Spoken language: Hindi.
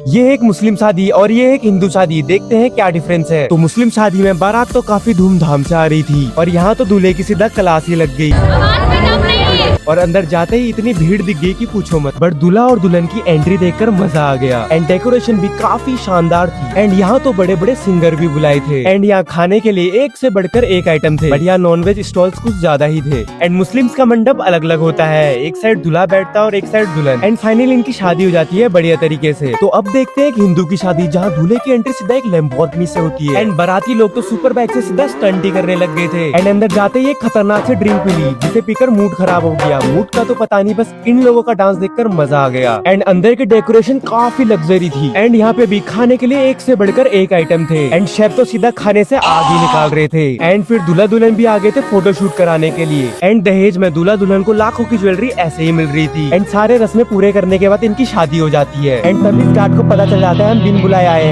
ये एक मुस्लिम शादी और ये एक हिंदू शादी, देखते हैं क्या डिफरेंस है। तो मुस्लिम शादी में बारात तो काफी धूमधाम से आ रही थी और यहाँ तो दूल्हे की सीधा क्लास ही लग गई और अंदर जाते ही इतनी भीड़ दिख गई कि पूछो मत। बट दूल्हा और दुल्हन की एंट्री देखकर मजा आ गया एंड डेकोरेशन भी काफी शानदार थी एंड यहाँ तो बड़े बड़े सिंगर भी बुलाए थे एंड यहाँ खाने के लिए एक से बढ़कर एक आइटम थे। बट यहाँ नॉनवेज स्टॉल्स कुछ ज्यादा ही थे एंड मुस्लिम्स का मंडप अलग अलग होता है, एक साइड दूल्हा बैठता है और एक साइड दुल्हन एंड फाइनली इनकी शादी हो जाती है बढ़िया तरीके से। तो अब देखते हैं एक हिंदू की शादी जहाँ दूल्हे की एंट्री सीधा एक लैम्बोर्गिनी से होती है एंड बाराती लोग तो सुपर बाइक से सीधा स्टंट ही करने लग गए थे एंड अंदर जाते ही एक खतरनाक से ड्रिंक मिली जिसे पीकर मूड खराब हो गया। मूड का तो पता नहीं, बस इन लोगों का डांस देखकर मजा आ गया एंड अंदर की डेकोरेशन काफी लग्जरी थी एंड यहाँ पे भी खाने के लिए एक से बढ़कर एक आइटम थे एंड शेफ तो सीधा खाने से आग ही निकाल रहे थे एंड फिर दूल्हा दुल्हन भी आ गए थे फोटोशूट कराने के लिए एंड दहेज में दूल्हा दुल्हन को लाखों की ज्वेलरी ऐसे ही मिल रही थी एंड सारे रस्में पूरे करने के बाद इनकी शादी हो जाती है एंड तब इस गार्ड को पता चल जाता है हम बिन बुलाए आए हैं।